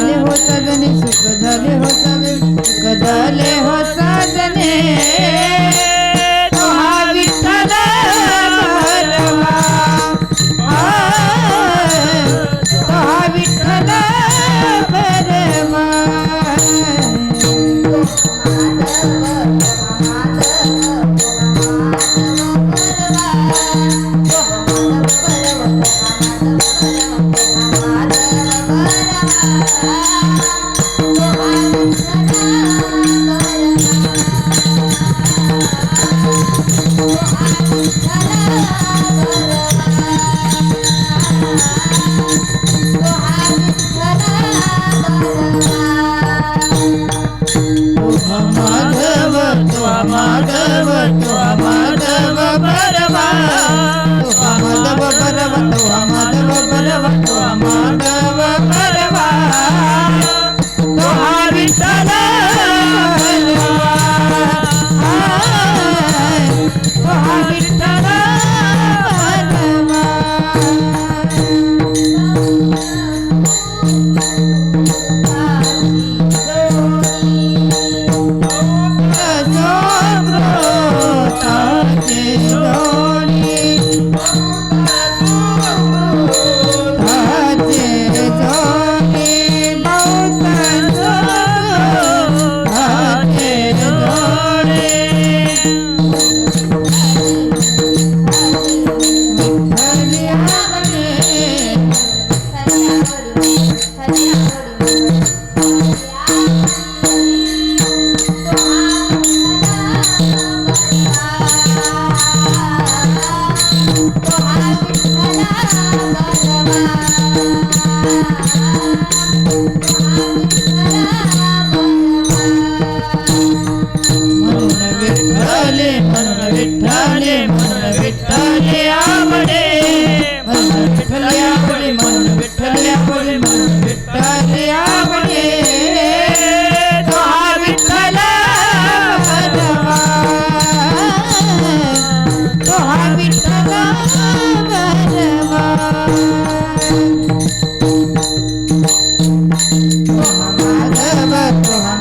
झाले हो सजने सुख झाले हो सजने सुख झाले हो सजने तो हा विठ्ठल भरवा तो हा विठ्ठल भरवा माधव बरवा माधव बरवा माधव बरवा माधव बरवा तो हा विठ्ठल भरवा तो हा विठ्ठल भरवा विठ्ठले आवडे म्हणून विठ्ठले आवडे म्हणून विठ्ठले आवडे म्हणून विठ्ठले आवडे तो हा विठ्ठल भरवा तो हा विठ्ठल भरवा तो हा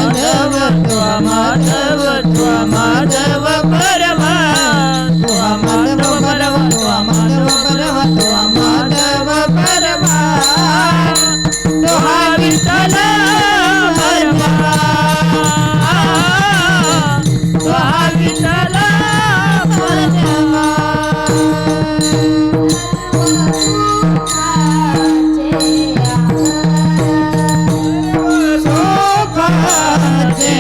माधव तो हा माधव बरवा तो माधव बरवा तो माधव बरवा तो माधव बरवा तो हा विठ्ठल भरवा तो हा विठ्ठल भरवा सोपाचे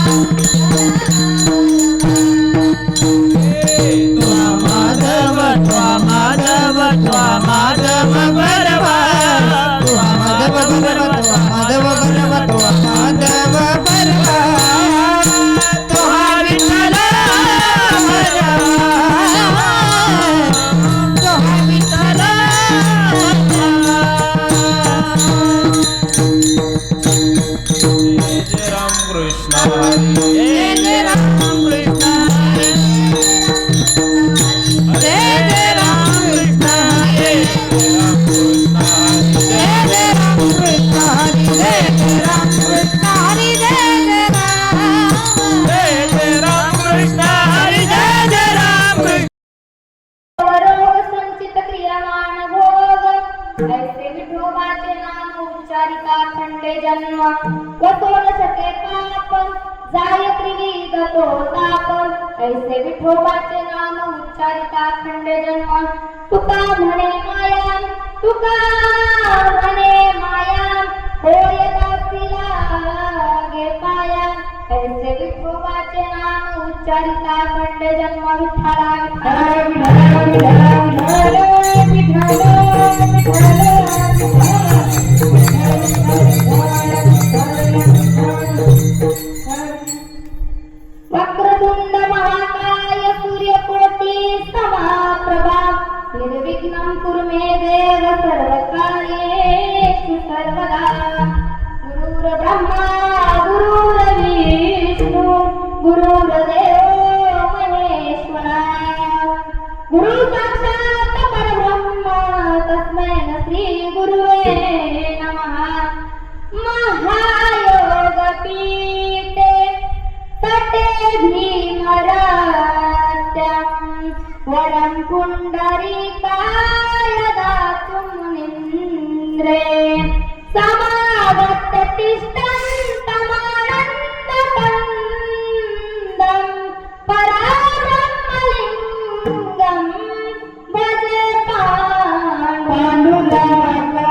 Thank you. पाप ऐसे विठोबाचे नाम उच्चारिता खंडे जन्म तुका म्हणे माया तुका म्हणे माया होय दासीला गे पाया ऐसे विठोबाचे नाम उच्चारिता खंडे जन्म विठ्ठला वक्रतुंड महाकाय सूर्यकोटि समप्रभा निर्विघ्नं कुरु मे देव सर्वकार्येषु सर्वदा गुरुर्ब्रह्मा गुरुर्विष्णु गुरुर्देवो महेश्वरा गुरु साक्षात् परब्रह्म तस्मै श्री गुरुवे नमः महायोगपीठे तटे भीमरात्यं वरं पुण्डरीकाय दातुं मुनीन्द्रे समागत तिष्ठन्तमानन्दकन्दं पराब्रह्मलिङ्गं भजे पाण्डुरङ्गाय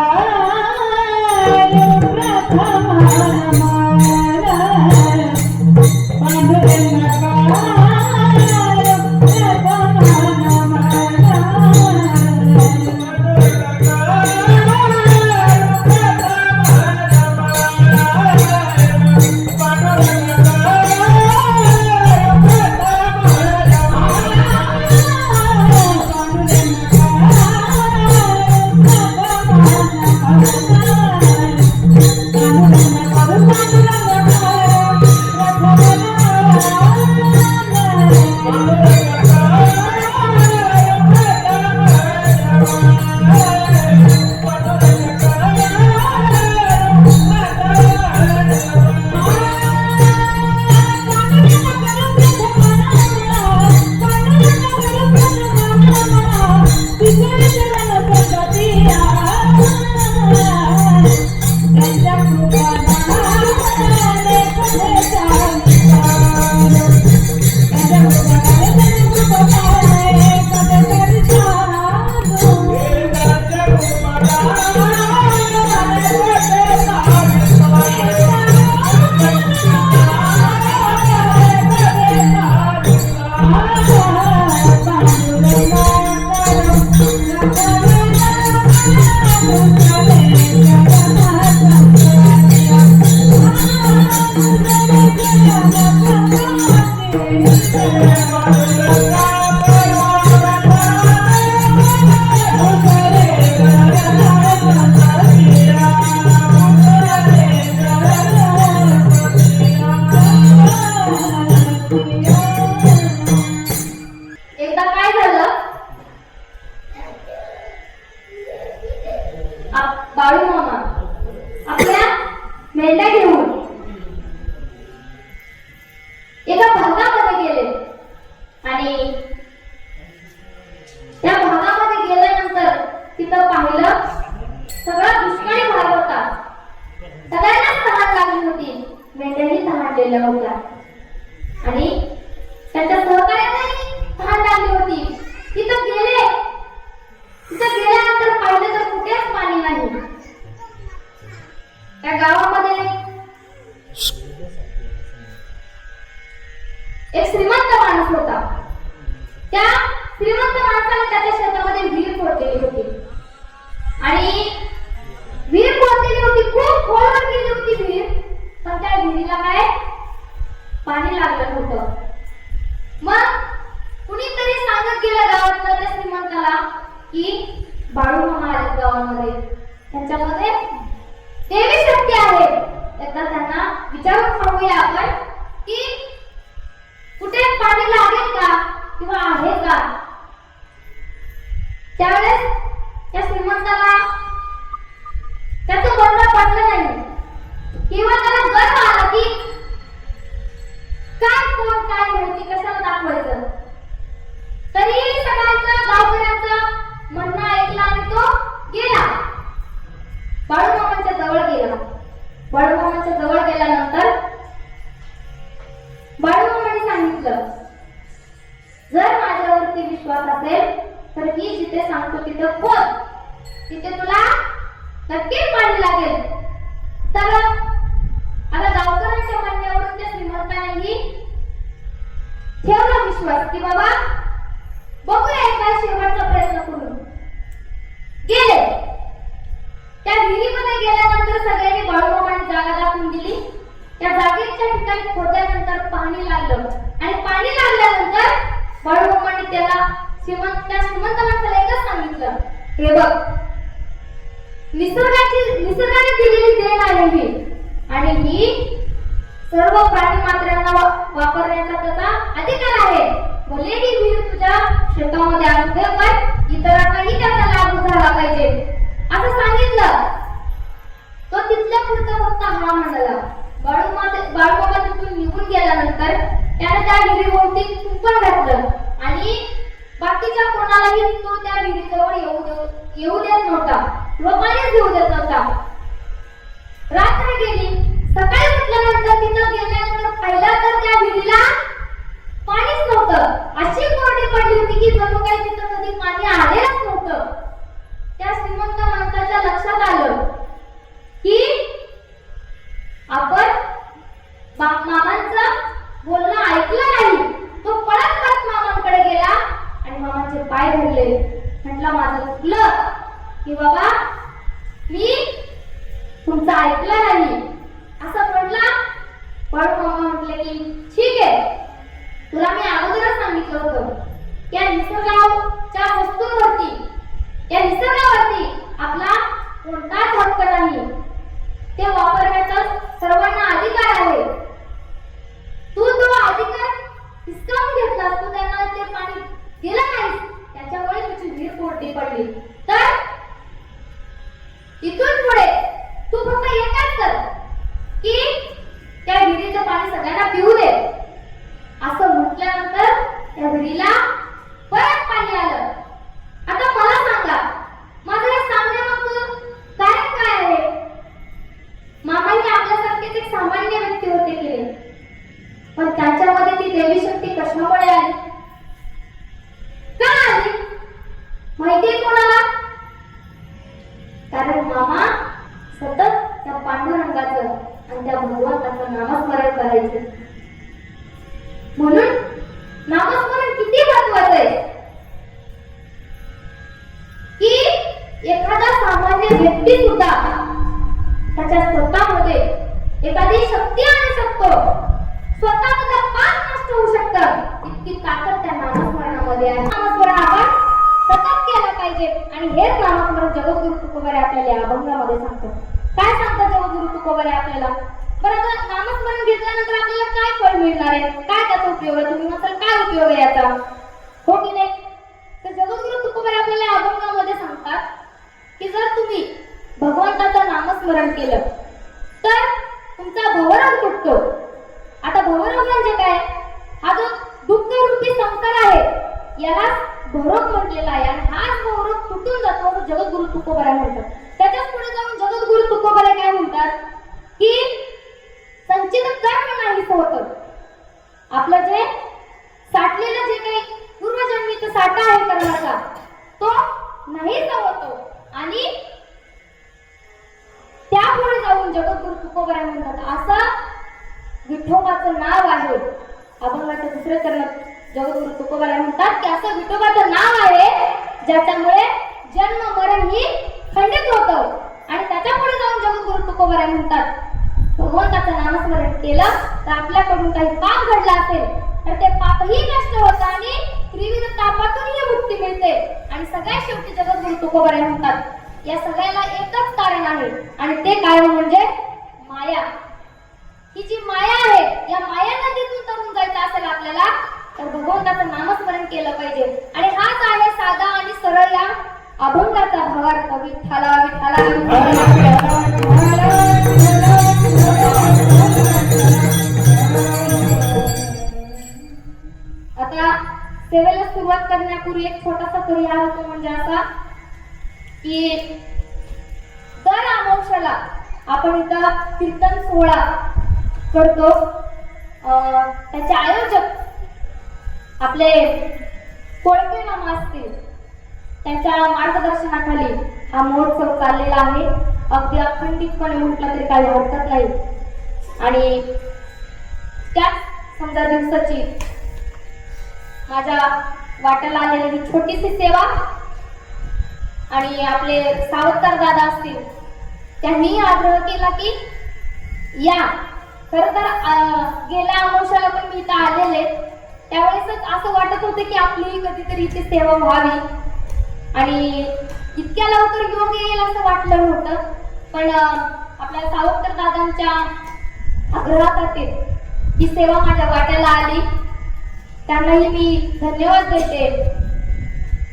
एकदा काय झालं बाळू मामा आपल्या मेंढ्या घेऊन एका भागामध्ये गेले आणि त्या भागामध्ये गेल्यानंतर तिथं पाहिलं सगळा दुष्काळी भाग होता सगळ्यांनाच तहान लागली होती मेंढ्याही तहानलेल्या होत्या आणि त्यांच्या सहकार्याने तहान लागली होती तिथं गेल्यानंतर पाहिलं तर कुठेच पाणी नाही त्या गावामध्ये एक श्रीमंत माणूस होता त्या श्रीमंत माणसाने त्याच्या शेतामध्ये विहीर खोदलेली होती आणि विहीर खोदलेली होती खूप खोलवर गेली होती विहीर पण त्या विहिरीला काय पाणी लागलं नव्हतं मग कुणीतरी सांगत गेलं गावातलं त्या श्रीमंताला की बाळू मामा आले गावामध्ये त्यांच्यामध्ये देवी शक्ती आहे एकदा त्यांना विचारून पाहूया आपण की कुठे पाणी लागेल का किंवा आहे का त्यावेळेस त्या श्रीमंताला त्याचं बोलणं पटलं नाही किंवा त्याला गर्व आला की काय कोण काय माहिती कशाला दाखवायचं तरी सगळ्यांचं गावकऱ्यांचं म्हणणं ऐकलं आणि तो गेला बाळूमामांच्या जवळ गेला बाळूमामांच्या जवळ गेल्यानंतर बाळूमामांनी सांगितलं विश्वास असेल तर मी जिथे सांगतो तिथं खोद, तिथे तुला नक्कीच पाणी लागेल. तर आता गावकऱ्यांच्या म्हणण्यावरून त्या श्रीमंतानेही ठेवला विश्वास की बाबा बघूया काय शेवटचा प्रयत्न करून. गेले. त्या विहिरीमध्ये गेल्यानंतर सगळ्यांनी बाळूमामाने जागा दाखवून दिली. त्या जागेच्या ठिकाणी खोदल्यानंतर पाणी लागलं आणि पाणी लागल्यानंतर बाळूमामाने त्या श्रीमंत माणसाला एकच सांगितलं, हे बघ, निसर्गाने दिलेली देण आहे ही आणि ही सर्व प्राणी मात्रांना वापरण्याचा त्याचा अधिकार आहे. भले ही विहीर तुझ्या शेतामध्ये आणून दे, पण इतरांनाही त्याचा लाभ झाला पाहिजे असं सांगितलं. तो तिथल्या पुढचा फक्त हा म्हणाला. बाळूमामा तिथून निघून गेल्यानंतर त्याने त्या विहिरीभोवती कुंपण घातलं आणि बाकीच्या कोणालाही तो त्या विहिरीजवळ येऊ देत नव्हता, लोकांनीच येऊ देत नव्हता. रात्र गेली. सकाळी उठल्यानंतर तिथं गेल्यानंतर पहिला तर त्या विहिरीला पाणीच नव्हतं. अशी कोरडी पडली होती की जणू काही तिथं कधी पाणी आलेलंच नव्हतं. त्या श्रीमंत माणसाच्या लक्षात आलं की आपण मामांचं बोलणं ऐकलं नाही. तो पळत पळत मामांकडे गेला आणि मामांचे पाय धरले. म्हटलं माझं चुकलं की बाबा मी तुमचं ऐकलं नाही असं म्हटलं. पण मामा म्हटले की ठीक आहे, तुला मी अगोदरच सांगितलं होतं या निसर्गाच्या वस्तूंवरती, या निसर्गावरती आपला कोणताच हक्क नाही. ते वापरण्याचा सर्वांना अधिकार आहे. तू तो अधिकार हिसकावून घेतलास, तू त्यांना ते पाणी दिलं नाहीस, त्याच्यामुळे तुझी विहीर कोरडी पडली. तर इथून पुढे तू फक्त एकच कर की त्या विहिरीचं पाणी सगळ्यांना पिऊ दे. असं म्हटल्यानंतर त्या विहिरीला परत पाणी आलं. आता मला सांगा, माझं हे सांगण्यामागचं कारण काय आहे? मामांनी आपल्यासारखेच एक सामान्य व्यक्ती होते केले, पण त्याच्यामध्ये ती देवी शक्ती कशामुळे आली, का आली माहितीये कोणाला? कारण मामा सतत त्या पांडुरंगाचं आणि त्या भगवंताचं नामस्मरण करायचे. म्हणून नामस्मरण किती महत्वाचं आहे की एखादा सामान्य व्यक्ती सुद्धा त्याच्या स्वतःमध्ये एखादी शक्ती आणू शकतो, स्वतःमध्ये पाप नष्ट होऊ शकतं. इतकी ताकद त्या नामस्मरणामध्ये आहे. नामस्मरण आपण सतत केलं पाहिजे आणि हेच नामस्मरण जगद्गुरु तुकोबारे आपल्याला या अभंगामध्ये सांगतो. काय सांगतात जगद्गुरु तुकोबारे आपल्याला? बरं, आता नामस्मरण घेतल्यानंतर आपल्याला काय फळ मिळणार आहे, काय त्याचा उपयोग आहे? तुम्ही म्हणाल काय उपयोग आहे याचा, हो की नाही? तर जगद्गुरु तुकोबारे आपल्याला या अभंगामध्ये सांगतात की जर तुम्ही भगवंताचं नामस्मरण केलं तर तुमचा भवरोग तुटतो. आता भवरोग म्हणजे काय? हा जो दुःख रूपी संसार आहे याला भवरोग म्हटलेला आहे आणि हाच भवरोग तुटून जातो असं जगद्गुरु तुकोबारे म्हणतात. त्याच्याच पुढे जाऊन जगद्गुरु तुकोबारे काय म्हणतात की संचित कर्म नाहीच होतं. आपलं जे साठलेलं जे काही पूर्वजन्मीचा साठा आहे कर्माचा तो नाहीच होतो आणि त्यापुढे जाऊन जगद्गुरु तुकोबारे म्हणतात असं विठोबाचं नाव आहे. अभंगाच्या दुसऱ्या चरणात जगद्गुरु तुकोबारे म्हणतात की असं विठोबाचं नाव आहे ज्याच्यामुळे जन्म मरण ही खंडित होतं. आणि त्याच्या पुढे जाऊन जगद्गुरु तुकोबारे म्हणतात भगवंताचं नामस्मरण केलं तर आपल्याकडून काही पाप घडला असेल तर ते पापही नष्ट होतं आणि त्रिविध तापातूनही मुक्ती मिळते. आणि सगळ्यात शेवटी जगद्गुरु तुकोबारे म्हणतात या सगळ्याला एकच कारण आहे आणि ते कारण म्हणजे माया. ही जी माया आहे या माया नदीतून तरून जायचं असेल आपल्याला तर भगवंताचं नामस्मरण केलं पाहिजे. आणि हाच आहे साधा आणि सरळ या अभंगाचा भावार्थ. विठ्ठला आता सेवेला सुरुवात करण्यापूर्वी एक छोटासा परिहार होतो, म्हणजे असा की दर अमावस्येला आपण इथं कीर्तन सोहळा करतो. त्याचे आयोजक आपले कोळके मामा असतील, त्यांच्या मार्गदर्शनाखाली हा महोत्सव चाललेला आहे. अगदी अखंडितपणे म्हटलं तरी काही हरकत नाही. आणि त्याच समजा दिवसाची माझ्या वाट्याला आलेली ही छोटीशी सेवा आणि आपले सावकार दादा असतील, त्यांनी आग्रह केला की या. खरं तर गेल्या अमावस्याला पण मी इथं आलेले, त्यावेळेसच असं वाटत होतं की आपली कधीतरी इथे सेवा व्हावी आणि इतक्या लवकर योग येईल असं वाटलं नव्हतं. पण आपल्या सावकार दादांच्या आग्रहाखातीर ही सेवा माझ्या वाट्याला आली. त्यांनाही मी धन्यवाद देते.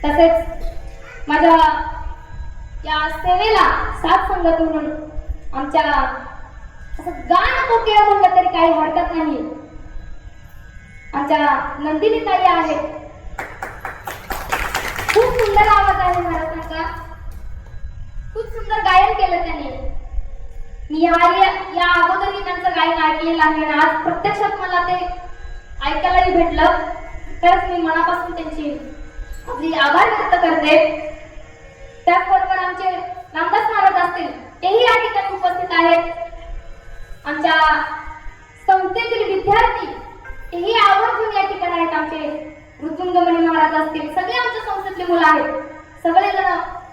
तसेच माझ्या या सेवेला साथ संगत म्हणून आमच्या असं गाणं कोकिळा म्हणलं तरी काही हरकत नाही, आमच्या नंदिनी ताई आहेत. खूप सुंदर आवाज आहे महाराजांचा, खूप सुंदर गायन केलं त्यांनी. मी या अगोदरही त्यांचं गायन ऐकलेलं आहे आणि आज प्रत्यक्षात मला ते ऐकायलाही भेटलं. तरच मी मनापासून त्यांची अगदी आभार व्यक्त करते. त्याचबरोबर आमचे रामदास महाराज असतील, तेही या ठिकाणी उपस्थित आहेत. आमच्या संस्थेतील विद्यार्थी तेही आवर्जून या ठिकाणी आहेत. आमचे ऋतुंगमणी महाराज असतील, सगळे आमच्या संस्थेतले मुलं आहेत. सगळेजण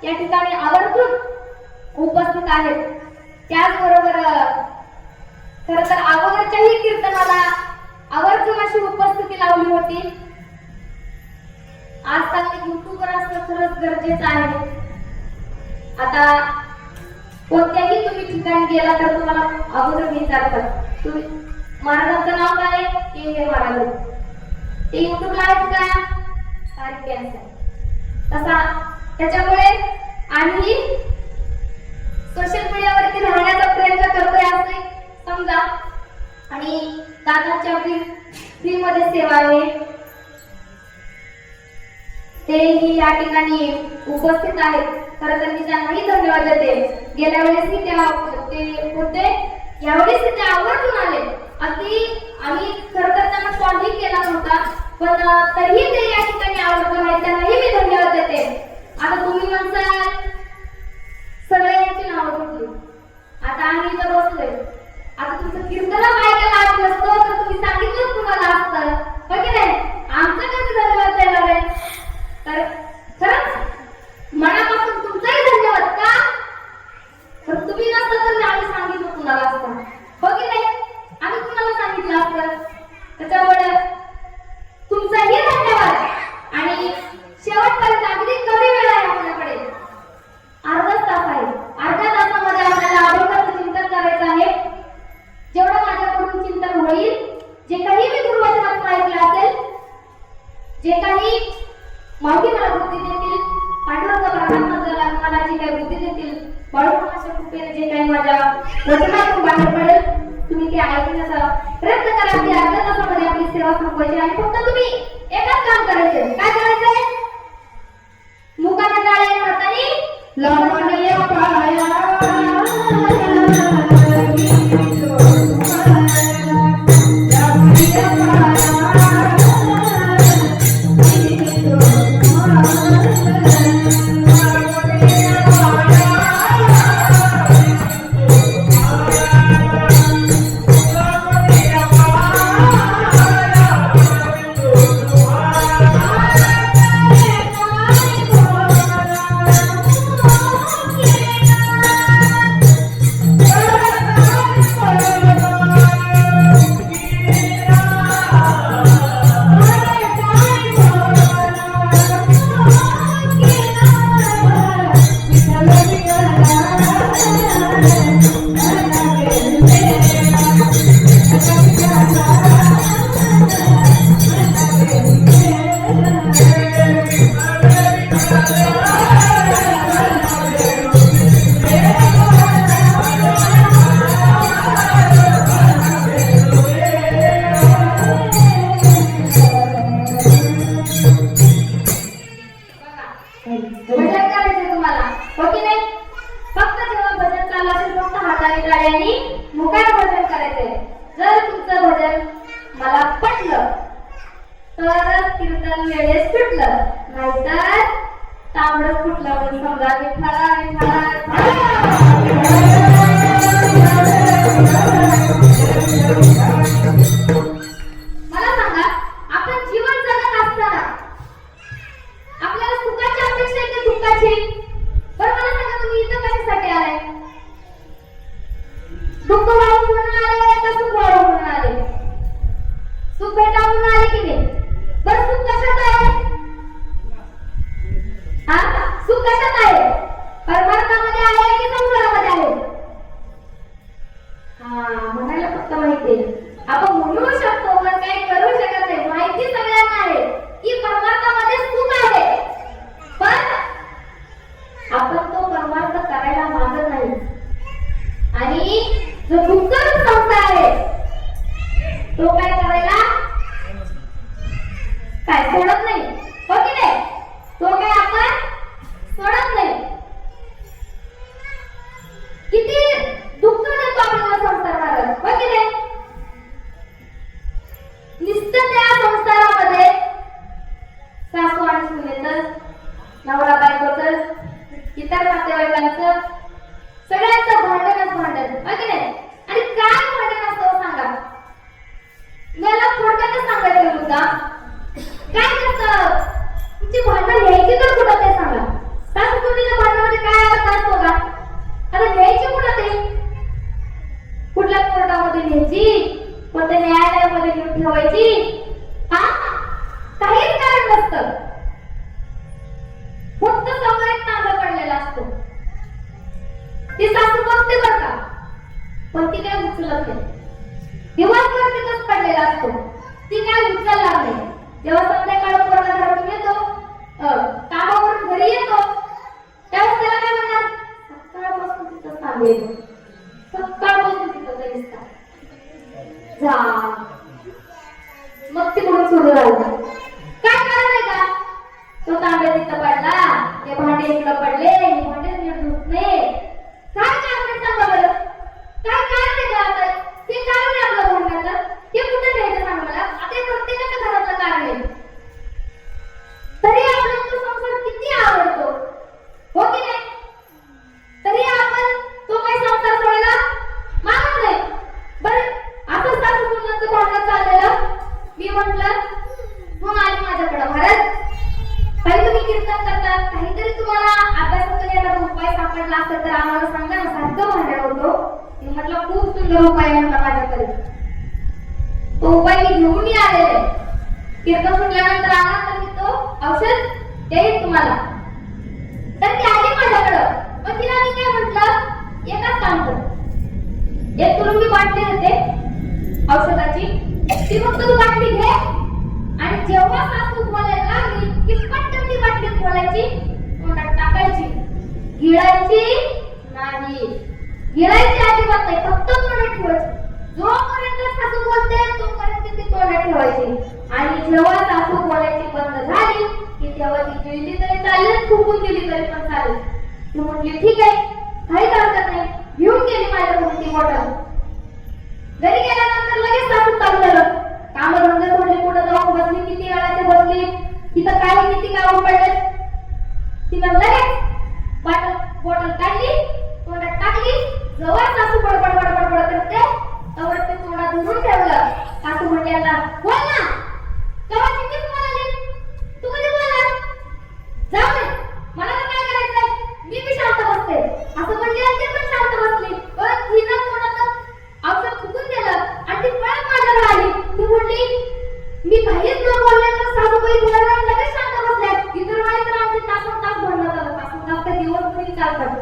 या ठिकाणी आवर्जून उपस्थित आहेत. त्याचबरोबर खरं तर अगोदरच्याही कीर्तनाला आवर्जून अशी उपस्थिती लावली होती. आजकाल युट्यूबवर असणं खरंच गरजेचं आहे. आता कोणत्याही तुम्ही ठिकाणी गेला तर तुम्हाला अगोदर विचारतात तुम्ही महाराजांचं नाव काय आहे, हे महाराज ते युट्यूबला आहेत का, तारीख कॅन्सर. तसा त्याच्यामुळे आम्ही सोशल मीडियावरती राहण्याचा प्रयत्न करतोय असे समजा. आणि दादाच्या फ्री मध्ये सेवा आहे, तेही या ठिकाणी उपस्थित आहेत. खरं तर मी त्यांनाही धन्यवाद देते. गेल्या वेळेसही ते होते, यावेळेस ते आवर्जून आले. अगदी आम्ही खरं तर त्यांना कॉलही केला नव्हता, पण तरीही ते या ठिकाणी आवर्जून आहेत. त्यांनाही मी धन्यवाद देते. आता तुम्ही म्हणसाल सगळ्यांची नावं घेतली, आता आम्ही इथं बसलोय. आता तुमचं कीर्तन ऐकायला आलं नसतं तर तुम्ही सांगितलंच कुणाला असतं, हो की नाही? आमचं कसं धन्यवाद देणार आहे? तर खरंच मनापासून तुमचाही धन्यवाद. का तर तुम्ही नसतं तर आम्ही सांगितलं कुणाला असतं, हो की नाही? आम्ही कुणाला सांगितलं असतं. त्याच्यामुळे तुमचाही धन्यवाद. आणि शेवटपर्यंत अगदी कमी वेळ आहे आपल्याकडे, अर्धाच तास आहे. अर्ध्या तासामध्ये आपल्याला अभंगाचं चिंतन करायचं आहे. जेवढं माझ्याकडून चिंतन होईल, जे काही मी गुरुवचनात ऐकलं असेल, जे काही माऊली मला बुद्धी देतील, पांडुरंग ब्रह्मांडाला मला जी काही बुद्धी देतील, बाळूमामाच्या कृपेने जे काही माझ्या वचनातून बाहेर पडेल, तुम्ही ते ऐकण्याचा प्रयत्न करा. की अर्ध्या तासामध्ये आपली सेवा संपवायची आणि फक्त तुम्ही एकच काम करायचे. काय करायचंय? मुखाने टाळे हाताने लावण्या पाया तरच कीर्तन वेळेस सुटलं, नाहीतर तांबडच फुटलं म्हणून समजा विठ्ठला मला सांगा, आपण जीवन जगत असताना आपल्याला सुखाची अपेक्षा आहे की दुःखाची? बरं मला सांगा, तुम्ही इथं कशासाठी आलाय? दुःख वाढवून म्हणून आले का सुख वाढवून म्हणून आले? सुख भेटावं म्हणून आले की नाही? बरं सुख कशात आहे? हा, सुख कशात आहे? परमार्थामध्ये आहे की संसारामध्ये आहे? हा, म्हणायला फक्त माहिती आपण म्हणू शकतो पण काही करू शकत नाही. माहिती सगळ्यांना आहे की परमार्थामध्ये सुख आहे, पण आपण तो परमार्थ करायला मागत नाही. आणि जो दुःखरूप संसार आहे तो काय करायला काय सोडत नाही, हो की नाही? तो काय आपण सोडत नाही. किती दुःख देतो आपल्याला संसार मार्ग, हो की नाही? नुसतं त्या संसारामध्ये सासू आणि सुनेचं, नवरा बायकोचं, इतर नातेवाईकांचं, सगळ्यांचं भांडणच भांडण, हो की नाही? आणि काय भांडण असतं सांगा? मला थोडक्यातच सांगायचं होता. काय करतं तुमची भांडण घ्यायची तर कुठं ते सांगा. सासू सुनेच्या भांडणामध्ये काय अर्थ असतो का? आता घ्यायची कुठं ते? कुठल्या कोर्टामध्ये घ्यायची, कोणत्या न्यायालयामध्ये घेऊन ठेवायची? हा, काहीच कारण नसतं. फक्त समोर एक तांबा पडलेला असतो. ती सासू बघते बरं का, पण ती काय उचलत नाही. दिवसभर तिथंच पडलेला असतो, ती काय उचलणार नाही. जेव्हा संध्याकाळ पोरगा घरातून येतो, कामावरून घरी येतो, त्यावेळेस त्याला काय म्हणणार? सकाळपासून तिथं थांबले, सकाळपासून तिथं दिसतात जा. मग तिकडून सुरू झालं. काय कारण आहे का? तो तांब्या तिथं पडला, हे भांडे इकडं पडले, हे भांडे नीट धुतले. काय कारण आहे सांगा बरं? काय कारण आहे का आता? ते कारण आहे आपलं भांडणाचं, ते कुठे घ्यायचं सांगा मला? आता हे प्रत्येकाच्या घरातलं कारण आहे. तरी आपल्याला तो संसार किती आवडतो, हो की नाही? तरी आपण तो काही संसार सोडायला मागत नाही. बरं, असं सासू सुनेचं भांडण चाललेलं. मी म्हटलं तू आली माझ्याकडं, भारत काही तुम्ही कीर्तन करतात, काहीतरी तुम्हाला अभ्यासातून एखादा उपाय सापडला असेल तर आम्हाला सांगा ना. सारखं भांडण होतो. मी म्हटलं खूप सुंदर उपाय म्हटलं माझ्याकडे. तो उपाय मी घेऊन आलेले. कीर्तन सुटल्यानंतर आला तर मी तो औषध देईन तुम्हाला. तर ती आली माझ्याकडं. मग तिला मी काय म्हटलं, एकच काम कर, एक तुला मी बाटली देते औषधाची, ती फक्त तू बाटली घे आणि जेव्हा सासू बोलायला लागली की पटकन ती बाटली खोलायची, तोंडात टाकायची, गिळायची नाही. गिळायची अजिबात नाही, फक्त तोंडात ठेवायची. जोपर्यंत सासू बोलते तोपर्यंत ती तोंडात ठेवायची. आणि जेव्हा सासू बोलायची बंद झाली की तेव्हा ती गिळली तरी चालेल, फुकून दिली तरी पण चालेल. ती म्हटली ठीक आहे, काहीच हरकत नाही. घेऊन गेली माझ्याकडून ती बॉटल. घरी गेल्यानंतर लगेच सासू चालू झालं. काम धंदे सोडले, कुठं जाऊन बसली, किती वेळाचे बसली, तिथं काय किती काम पडले. तिनं लगेच बॉटल काढली, तोंडात टाकली. जवळ सासू बडबड बडबड बडबड करते, तवर ते तोंडात धरून ठेवलं. सासू म्हणते आता बोल ना, केव्हाची मीच बोलाली, तू कधी बोलला? जाऊ दे, मला तर काय करायचंय, मी बी शांत बसते असं म्हणली आणि ती पण शांत बसली. पण तिनं तोंडात औषध फुकून दिलं आणि ती पळत माझ्याकडे आली. ती म्हणली मी काहीच न बोलले तर सासूबाई बोलायला लगेच शांत बसल्या. इतर वेळी तर आमचे तास भरलं झालं, तास ते दिवस तरी चालतात,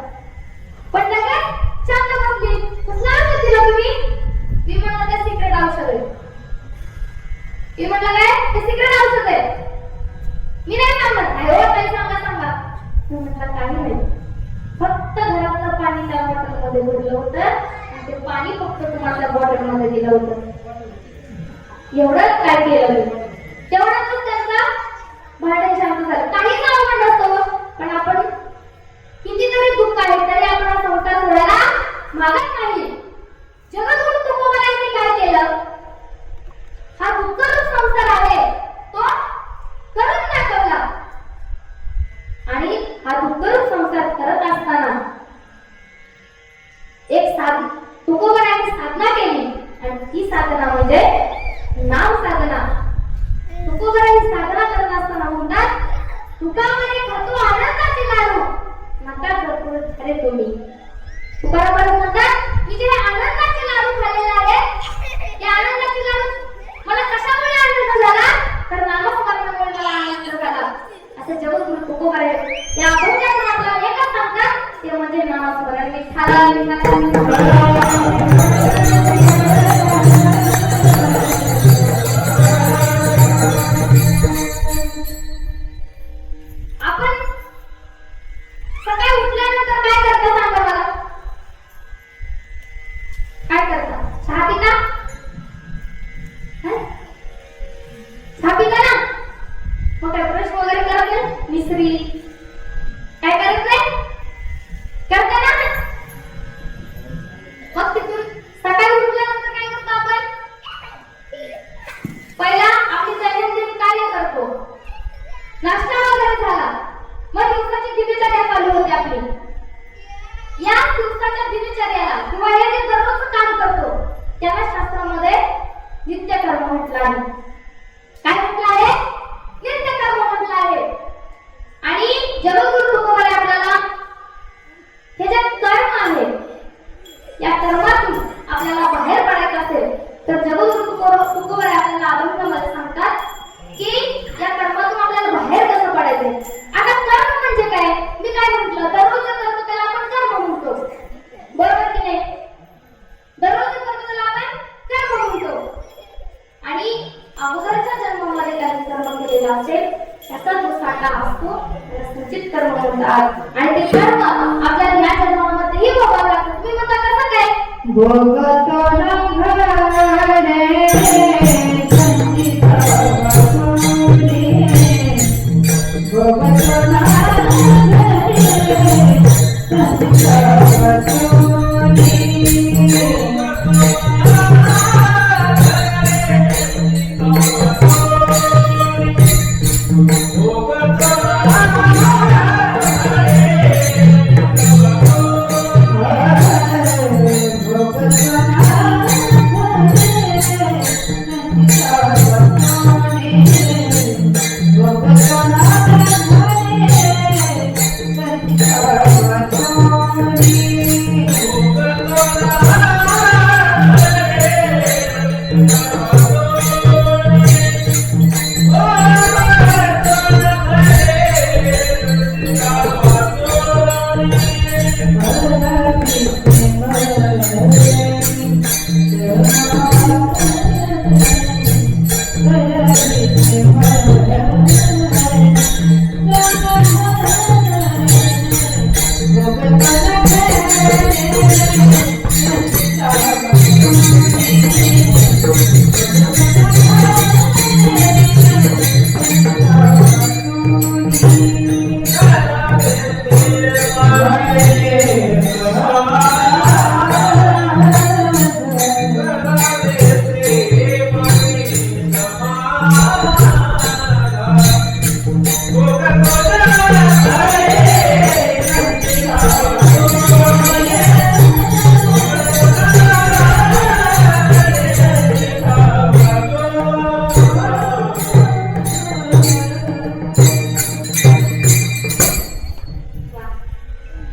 पण लगेच शांत बसली. कसलं औषध दिलं तुम्ही? मी म्हणलं ते सिक्रेट औषध आहे. मी म्हणलं काय ते सिक्रेट औषध आहे, मी नाही सांगत. नाही हो ताई, सांगा सांगा. मी म्हटलं काही नाही, फक्त घरातलं पाणी त्या बॉटल मध्ये भरलं होतं आणि ते पाणी फक्त तुम्हाला त्या बॉटल मध्ये दिलं होतं. एवढंच काय केलं मी. तेवढ्यातच त्यांचा भांडण शांत झालं. काहीच अवघड नसतं, पण आपण कितीतरी दुःख आहे तरी आपण संसार सोडायला मागत नाही. जगद्गुरु तुकोबारायांनी काय केलं? हा दुःखरूप संसार आहे तो म्हणतात, तुका म्हणे खातो आनंदाचे लाडू, नका करू अरे तुम्ही. तुकाराम महाराज म्हणतात, मी जे आनंदाचे लाडू खाल्लेले आहेत, ते आनंदाचे लाडू मला कशामुळे आनंद झाला, तर नामस्मरणामुळे मला आनंद झाला. असं जगद्गुरु तुकोबार या अभंगातून आपल्याला एकच सांगतात, ते म्हणजे नामस्मरण. आपण सकाळी उठल्यानंतर काय करता सांगा मला? काय करता? चहा पिता? चहा पिता ना? मग काय ब्रश वगैरे करत नाही? मिसरी काय करत नाही? करता ना? मग तिथून सकाळी उठल्यानंतर काय करतो आपण? पहिला आपली दैनंदिन कार्य करतो, नाश्ता वगैरे झाला, मग दिवसाची दिनचर्या चालू होते आपली. या दिवसाच्या दिनचर्याला किंवा हे जे दररोज काम करतो त्याला शास्त्रामध्ये नित्यकर्म म्हटलं आहे. काय म्हटलं आहे? नित्यकर्म म्हटलं आहे. आणि जगद्गुरु तुकोबार आपल्याला हे जे कर्म आहे, या कर्मातून आपल्याला बाहेर पडायचं असेल तर जगद्गुरु तुकोबार आपल्याला अभंगामध्ये सांगतात की या कर्मातून आपल्याला बाहेर कसं पडायचंय. आता कर्म म्हणजे काय? मी काय म्हटलं, दररोज करतो त्याला आपण कर्म म्हणतो, बरोबर की नाही? दररोज करतो त्याला आपण कर्म म्हणतो. आणि अगोदरच्या जन्मामध्ये काही कर्म केलेला असेल त्याचा जो साठा असतो त्याला सूचित कर्म म्हणतात. आणि ते कर्म आपल्याला या जन्मामध्येही भोगावं लागतं. तुम्ही म्हणता कसं काय? भोगतो घडे संचित वसुली, भोगतो घडे संचित वसुली.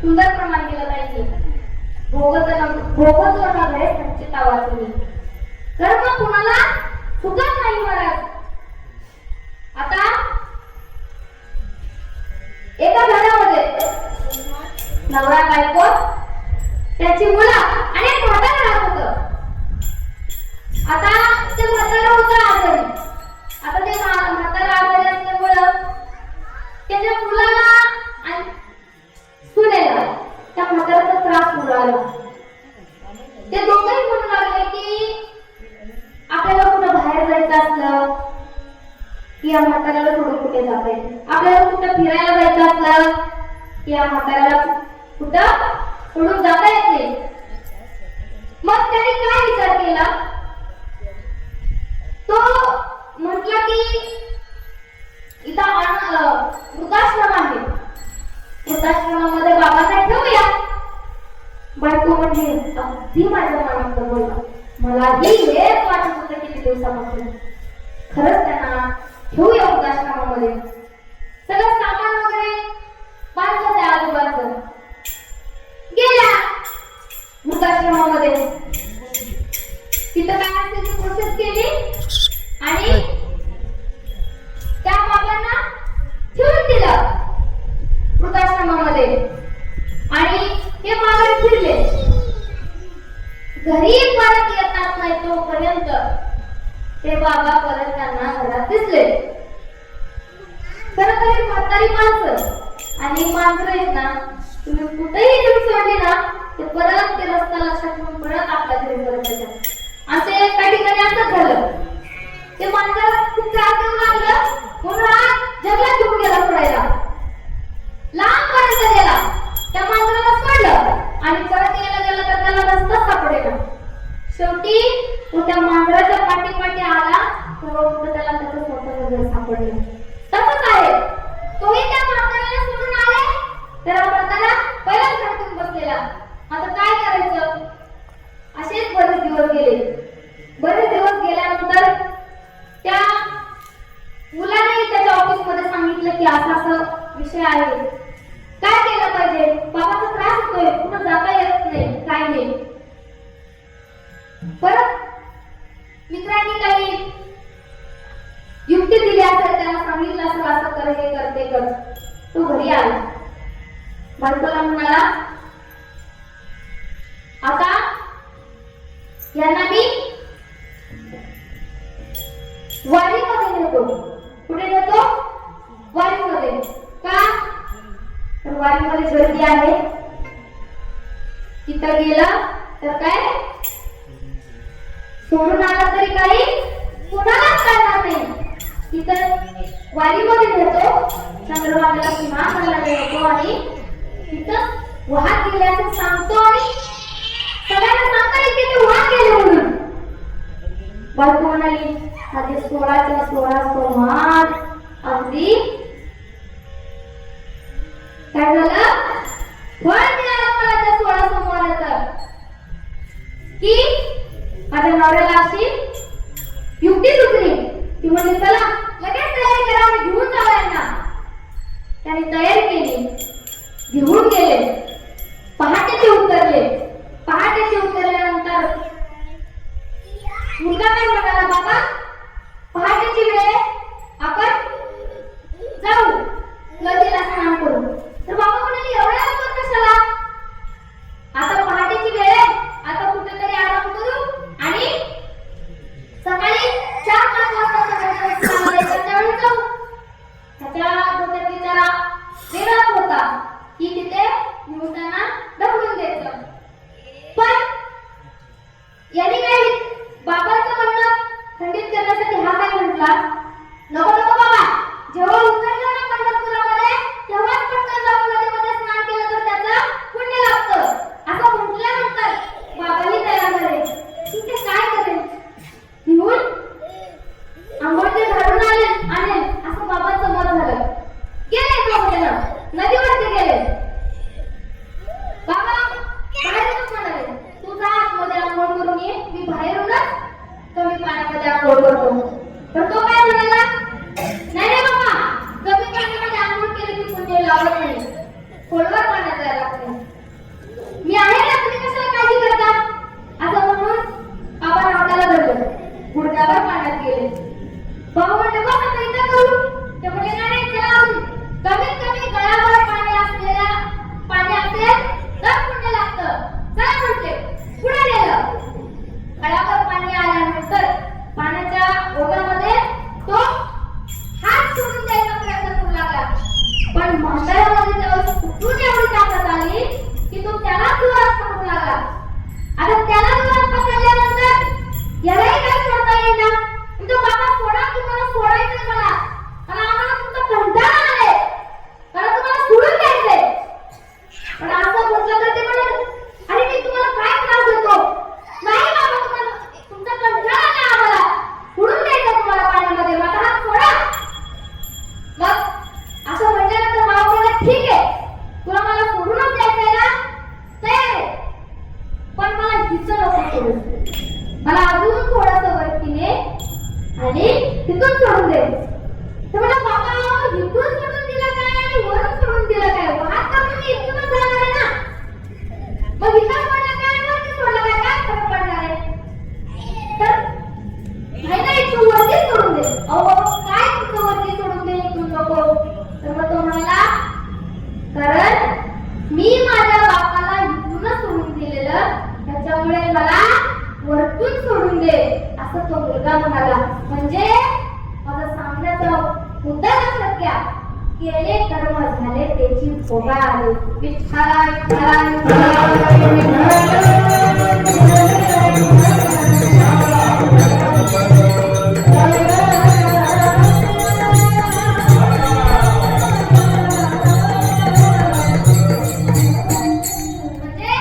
सुंदर प्रमाण केलं पाहिजे. भोगतो नव्हे संचिता वाचली. कर्म कुणाला चुकत नाही महाराज. आता एका घरामध्ये नवरा बायको, त्याची मुलं आणि एक म्हातारं राहत होतं. आता ते म्हातारं होतं आजारी. आता ते म्हातारं आजारी असल्यामुळं त्याच्या मुलाला आणि सुनेला त्या म्हाताऱ्याचा त्रास होऊ लागला. ते दोघंही म्हणू लागले की आपल्याला कुठं बाहेर जायचं असलं की या म्हाताऱ्याला सोडून कुठे जाता येईल, आपल्याला कुठं फिरायला जायचं असलं की या म्हाताऱ्याला कुठं सोडून जाता येत नाही. मग त्यांनी काय विचार केला, तो म्हटला की इथं वृद्धाश्रम आहे, वृद्धाश्रमामध्ये बाबांना ठेवूया. बायको म्हणजे अगदी माझ्या मनात बोलला. मलाही हेच वाटत होतं किती दिवसापासून. खरंच त्यांना ठेवूया वृद्धाश्रमामध्ये. ते बाबा परत त्यांना घरात दिसले. खरं तर ही म्हातारी माणसं आणि मांजरं आहेत ना, तुम्ही कुठेही घेऊन सोडली ना ते परत ते रस्ता लक्षात ठेवून परत आपल्या घरी परत येतात. असे काही ठिकाणी असंच झालं. ते मांजर खूप त्रास देऊ लागलं म्हणून हा जंगलात घेऊन गेला सोडायला. लांबपर्यंत गेला. त्या मांजराला सोडलं आणि परत यायला गेला तर त्याला रस्ता सापडेना. शेवटी तो त्या मांजराच्या पाठी आला तेव्हा कुठं त्याला त्याचं स्वतःचं घर सापडलं. तसंच आहे, तोही त्या म्हाताऱ्याला सोडून आले तर म्हातारा पहिलाच धडकून बसलेला. आता काय करायचं? असेच बरेच दिवस गेले. बरेच दिवस गेल्यानंतर त्या मुलाने त्याच्या ऑफिस मध्ये सांगितलं की असं विषय आहे, काय केलं पाहिजे? बाबाचा त्रास होतोय, कुठं जाता येत नाही, काय नाही. परत मित्रांनी काही युक्ती दिली असेल, त्याला सांगितलं असेल असं कर, हे कर, ते कर. तो घरी आला. बायकोला म्हणाला, आता यांना मी वाडीमध्ये नेतो. कुठे नेतो? वाडीमध्ये. का? तर वाडीमध्ये गर्दी आहे. तिथं गेलं तर काय सोडून आला तरी काही कुणालाच कळणार नाही. तिथं वाडीमध्ये नेतो, चंद्रभागेला पुन्हा करायला नेतो आणि तिथं वाहत गेल्याचं सांगतो आणि सगळ्यांना सांगता येते ते वाहत गेले म्हणून. बायको म्हणाली, आधी 16च्या 16 सोमवार अगदी काय झालं? फळ मिळालं मला त्या 16 सोमवाराचं की माझ्या नवऱ्याला अशी युक्ती सुचली. ती म्हणली, चला लगेच तयारी करा आणि घेऊन जाऊ यांना. त्याने तयारी केली, घेऊन गेले. पहाटेचे उतरले. पहाटेचे उतरल्यानंतर मुलगा काय म्हणाला, बाबा पहाटेची वेळ आपण केले कर्म झाले त्याची भोगा आली. विठ्ठला विठ्ठला म्हणजे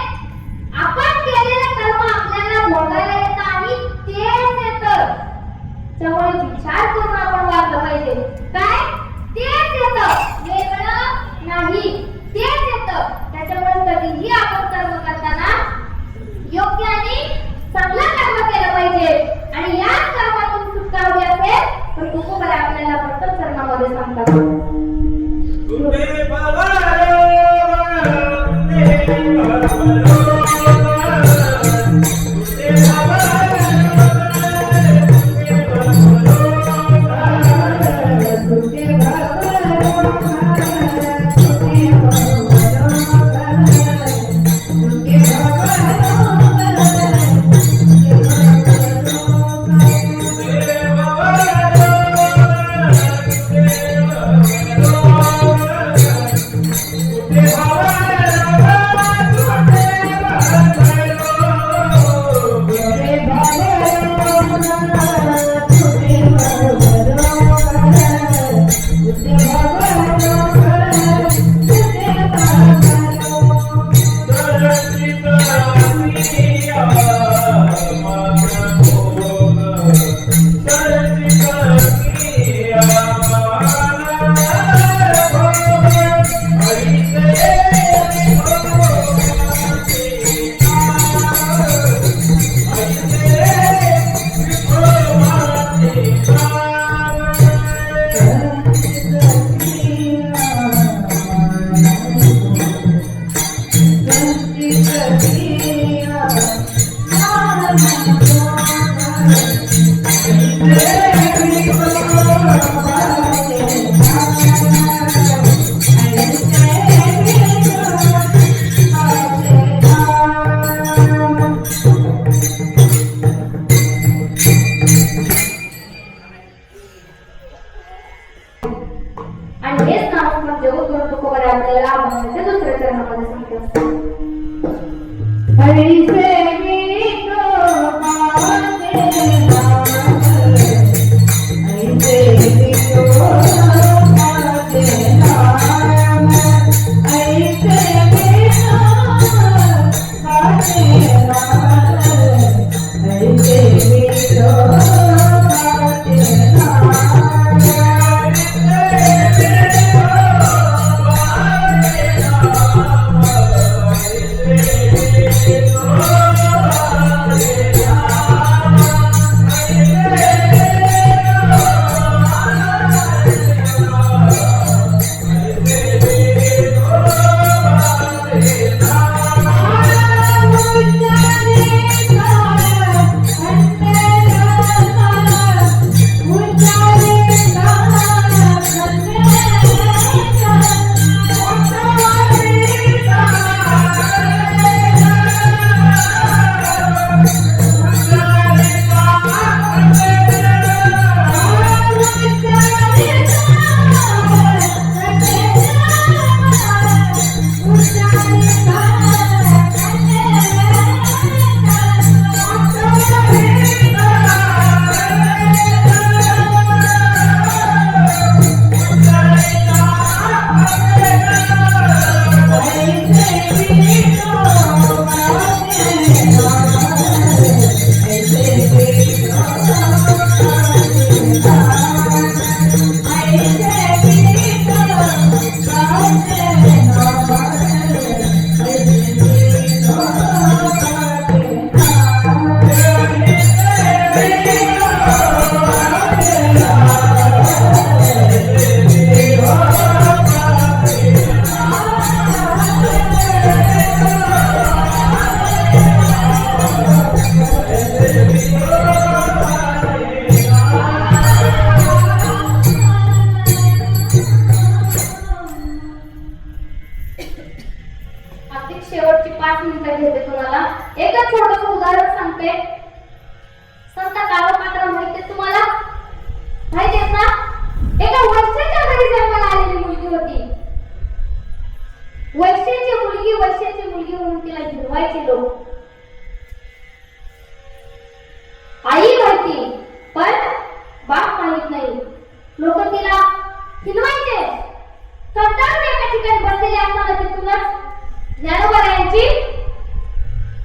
आपण केलेलं कर्म आपल्याला भोगायला येतं आणि तेच येतं. त्यामुळे विचार करून आपण वागलं पाहिजे. काय तेच येतं, वेगळं नाही, तेच येतं. त्याच्यामुळे कधीही आपण कर्म करताना योग्य आणि चांगलं कर्म केलं पाहिजे. आणि या कर्मातून सुटका हवी असेल तर तुकोबा आपल्याला प्रथम चरणामध्ये सांगतात. आणि हेच नाव म्हणजे उद्धव तुकोबा आपल्याला भगवानाच्या दुसऱ्या चरणामध्ये सांगतात. हरी सेवितो पाते नाम, हरी सेवितो पाते नाम, हरी सेवितो पाते नाम, हरी सेवितो पाते नाम. शेवटची 5 मिनिटं घेते तुम्हाला. एकच छोटंसं उदाहरण सांगते. संत गावपात्र माहिती तुम्हाला? माहिती आहे ना? एका वर्षाच्या घरी जन्माला आलेली मुलगी वैश्याची मुलगी म्हणून तिला हिरवायचे लोक. आई माहिती पण बाप माहित नाही. लोक तिला हिरवायचे. कंटाळून एका ठिकाणी बसलेले असताना तिथूनच ज्ञानोबरायांची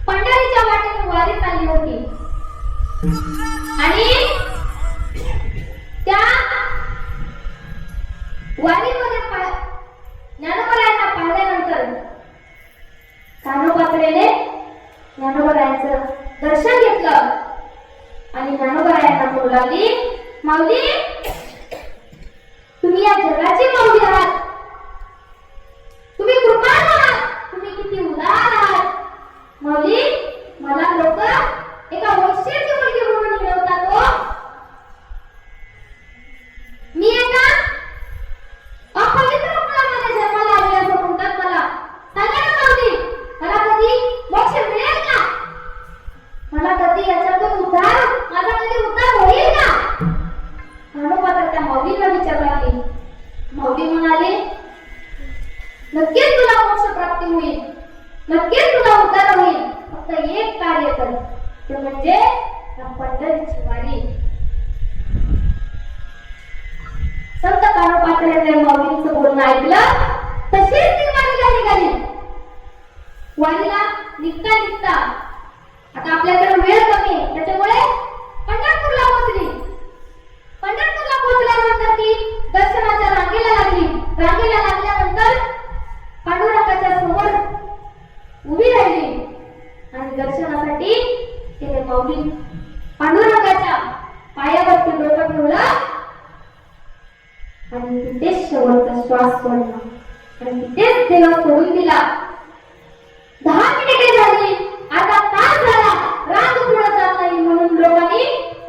पंढरीच्या वाटेने वारी चालली होती. आणि त्या वारीमध्ये ज्ञानोबरायांना पाहिल्यानंतर कानोपात्रेने ज्ञानोबरायांचं दर्शन घेतलं आणि ज्ञानोबरायांना बोलू लागली, माऊली तुम्ही या जगाची माऊली आहात, तुम्ही कृपाळू आहात, तुम्ही किती उदार आहात. माऊली मला लोक एका वैश्याची मुलगी म्हणून हिणवतात हो. मी एका अपवित्र मुलामध्ये जन्माला आले असं म्हणतात मला. सांगा ना माऊली मला कधी मोक्ष मिळेल का? मला कधी याच्यातून उद्धार, माझा कधी उद्धार होईल का? कानोपात्र त्या माऊलीला विचारू लागली. माऊली म्हणाले, नक्कीच तुला मोक्ष प्राप्ती होईल, नक्कीच तुला उद्धार होईल. फक्त एक कार्य कर, ते म्हणजे या पंढरीची वारी. संत कानोपात्र्याने माऊलींचं बोलणं ऐकलं. तशीच ती वारीला निघाली. वारीला निघता निघता आता आपल्याकडे वेळ कमी आहे त्याच्यामुळे पंढरपूरला पोहोचली. पंढरपूरला पोहोचल्यानंतर ती दर्शनाच्या रांगेला लागली. रांगेला लागल्यानंतर पांडुरंगाच्या समोर उभी राहिली आणि दर्शनासाठी तिने माऊली पांडुरंगाच्या पायावरती डोकं ठेवलं आणि तिथेच शेवटचा श्वास सोडला आणि तिथेच देव सोडून दिला. 10 मिनिटे झाली, आता तास झाला, राग पुढे जात नाही म्हणून लोकांनी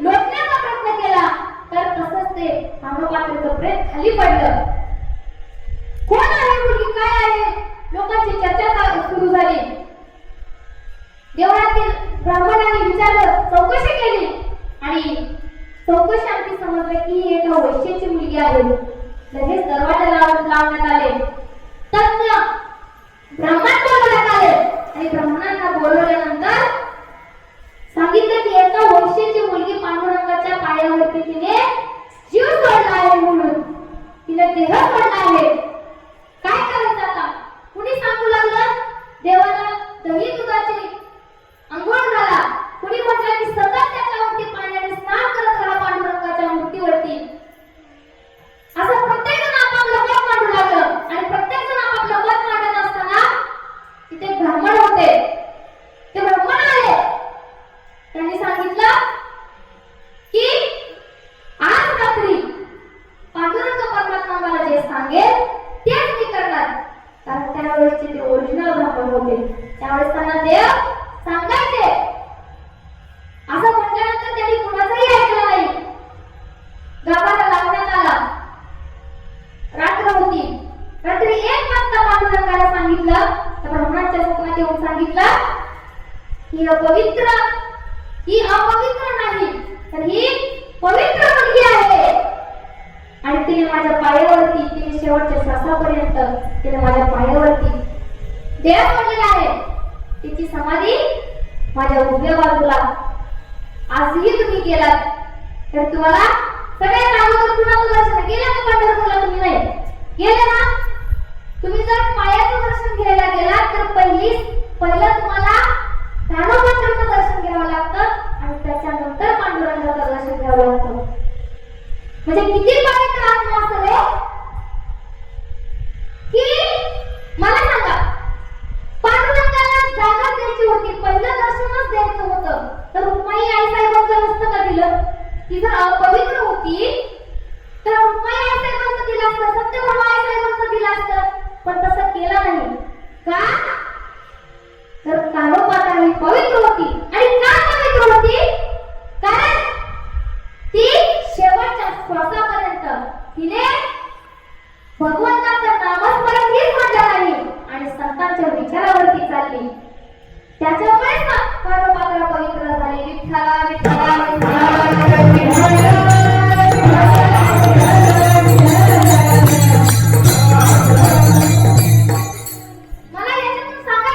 लोटण्याचा प्रयत्न केला. तर तसंच ते कानोपात्रेचं प्रेत खाली पडलं. कोण आहे मुलगी, काय आहे, लोकांची चर्चा सुरू झाली. देवळातील ब्राह्मणांनी विचारलं, चौकशी केली आणि चौकशी समजलं की एका वैश्याची मुलगी आहे. लगेच दरवाजा लावण्यात आले. तज्ञ ब्राह्मण बोलवण्यात आले आणि ब्राह्मणांना बोलवल्यानंतर सांगितलं की एका वैश्याची मुलगी पांडुरंगाच्या पायावरती तिने जीव सोडला आहे म्हणून, तिने देह सोडला आहे. काय करायचं आता? कुणी सांगू लागलं देवाला दही दुधाची अंघोळ घाला, कुणी म्हटलं की सतत त्याच्यावरती पाण्याने स्नान करत राहा पांडुरंगाच्या मूर्तीवरती. असं प्रत्येक जण आपापलं मत मांडू लागलं आणि प्रत्येक जण आपापलं मत मांडत असताना तिथे ब्राह्मण होते. ते ब्राह्मण आले. त्यांनी सांगितलं की आज रात्री पांडुरंग परमात्मा मला जे सांगेल तेच मी करणार. कारण त्यावेळेसचे ते ओरिजिनल ब्राह्मण होते. त्यावेळेस त्यांना देव सांगायचे. असं म्हटल्यानंतर त्यांनी कुणाचंही ऐकलं नाही. गावाला लावण्यात आला. रात्र होती. रात्री 1 वाजता पांडुरंगाला सांगितलं, त्या ब्राह्मणाच्या स्वप्नात येऊन सांगितलं ही अपवित्र नाही, तर ही पवित्र मुलगी आहे आणि तिने माझ्या पायावरती, तिने शेवटच्या श्वासापर्यंत तिने माझ्या पायावरती देह पडलेला आहे. तिची समाधी माझ्या उजव्या बाजूला. आजही तुम्ही गेलात तर तुम्हाला सगळ्यात अगोदर कुणाचं दर्शन गेलं का? पंढरपूरला तुम्ही नाही गेले ना? तुम्ही जर पायाचं दर्शन घ्यायला गेलात तर पहिलं तुम्हाला कानोपात्रेचं दर्शन घ्यावं लागतं आणि त्याच्यानंतर पांडुरंगाचं दर्शन घ्यावं लागतं. म्हणजे किती पवित्र आत्मा असेल की मला सांगा, पांडुरंगाला जागा द्यायची होती, पहिलं दर्शनच द्यायचं होतं, तर रुक्माई आई साहेबांचं नसतं का दिलं? ती जर अपवित्र होती तर रुक्माई आई साहेबांचं दिलं असतं, सत्यभामा आई साहेबांचं दिलं असतं, पण तसं केलं नाही. का? तर कानोपात्र ही पवित्र होती. आणि का पवित्र होती? कारण ती शेवटच्या श्वासापर्यंत तिने भगवंताचं नामस्मरण हीच म्हटलं नाही आणि संतांच्या विचारावरती चालली. त्याच्यामुळे कानोपात्र पवित्र झाले. विठ्ठला विठ्ठला मला याच्यातून सांगायचं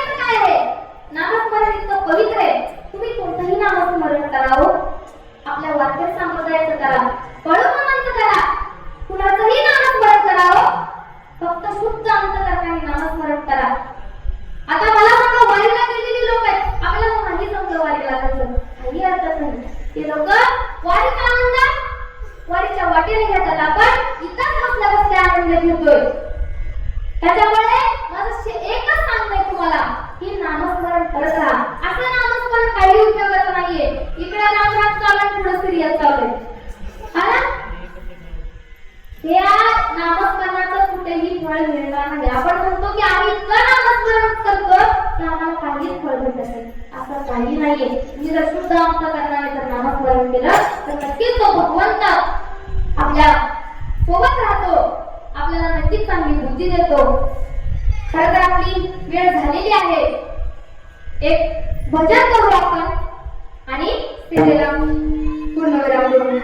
सांगतोय. त्याच्यामुळे माझं एकच सांगणं आहे तुम्हाला की नामस्मरण करत राहा. असं नामस्मरण काही उपयोगाचं नाहीये. इकडे रामराम चालू आहे, पुढे सिरियल चालू आहे. हा ना? या नामस्मरणाचं कुठेही फळ मिळणार नाही. आपण म्हणतो की आम्ही इतकं नामस्मरण करतो की आम्हाला काहीच फळ भेटत नाही. असं काही नाहीये. तुम्ही जर शुद्ध अंतःकरणाने जर नामस्मरण केलं तर नक्कीच तो भगवंत आपल्या सोबत राहतो, आपल्याला नक्कीच चांगली बुद्धी देतो. खरं तर आपली वेळ झालेली आहे. एक भजन करू आपण आणि सेवेला पूर्णविराम देऊ.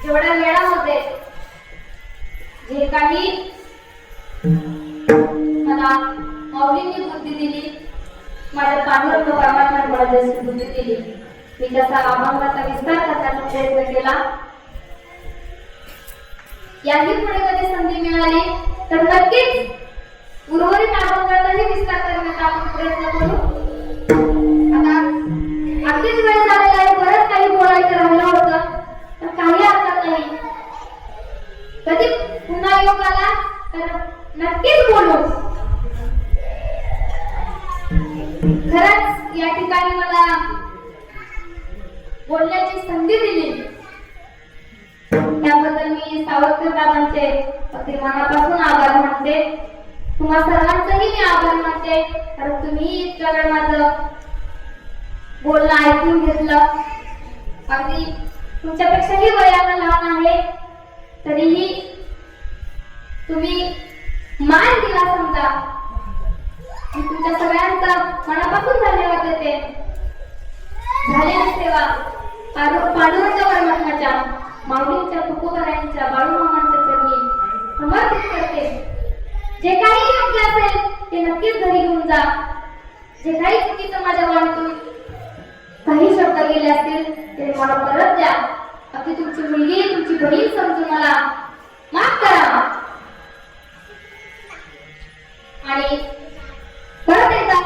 जेवढ्या वेळामध्ये जे काही मला माऊलींनी बुद्धी दिली, माझ्या पांडुरंग परमात्म्याने मला जशी बुद्धी दिली, मी त्याचा अभंगाचा विस्तार करण्याचा प्रयत्न केला. याही पुढे कधी संधी मिळाली तर नक्कीच उर्वरित अभंगाचाही विस्तार करण्याचा आपण प्रयत्न करू. आता अगदीच वेळ झालेला आहे, बरंच काही बोलायचं राहिलं होतं, तर काही हरकत नाही. कधी पुन्हा योग आला तर नक्कीच बोलू. खरंच या ठिकाणी मला बोलण्याची संधी दिली त्याबद्दल मी सावरकर दादांचे अगदी मनापासून आभार मानते. तुम्हा सर्वांचेही मी आभार मानते, कारण तुम्ही इतक्या वेळ माझं बोलणं ऐकून घेतलं. अगदी तुमच्यापेक्षाही वयानं लहान आहे तरीही तुम्ही मान दिला समजा. मी तुमच्या सगळ्यांचा मनापासून धन्यवाद देते. झालेली सेवा पांडुरंग परमात्म्याच्या, माऊलींच्या, तुकोबारायांच्या, बाळूमामांच्या चरणी समर्पित करते. जे काही योग्य असेल ते नक्कीच घरी घेऊन जा. जे काही चुकीचं माझ्या वाणीतून काही शब्द गेले असतील ते मला परत द्या. अगदी तुमची मुलगी, तुमची बहीण समजून मला माफ करा. आणि परत एकदा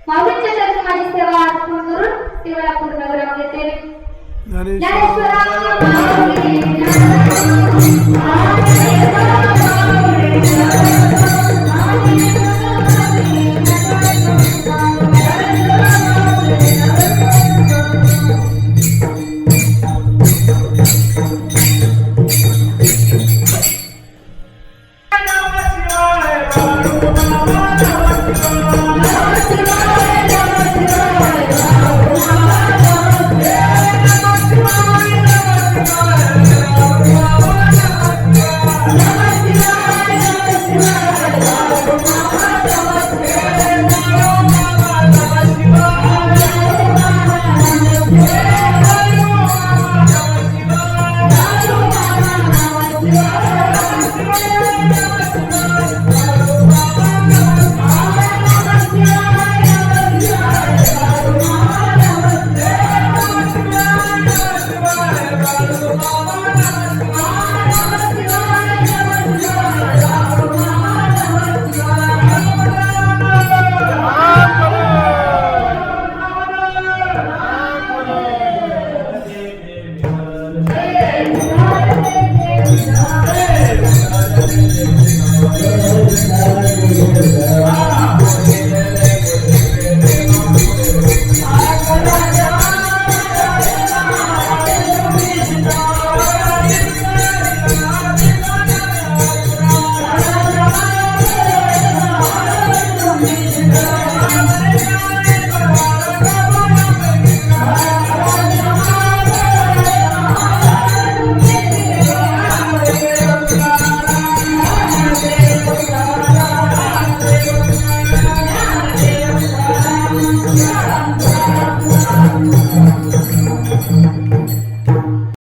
माऊलींच्या चरणी माझी सेवा अर्पण करून सेवेला पूर्णविराम देते. ज्ञानेश्वरा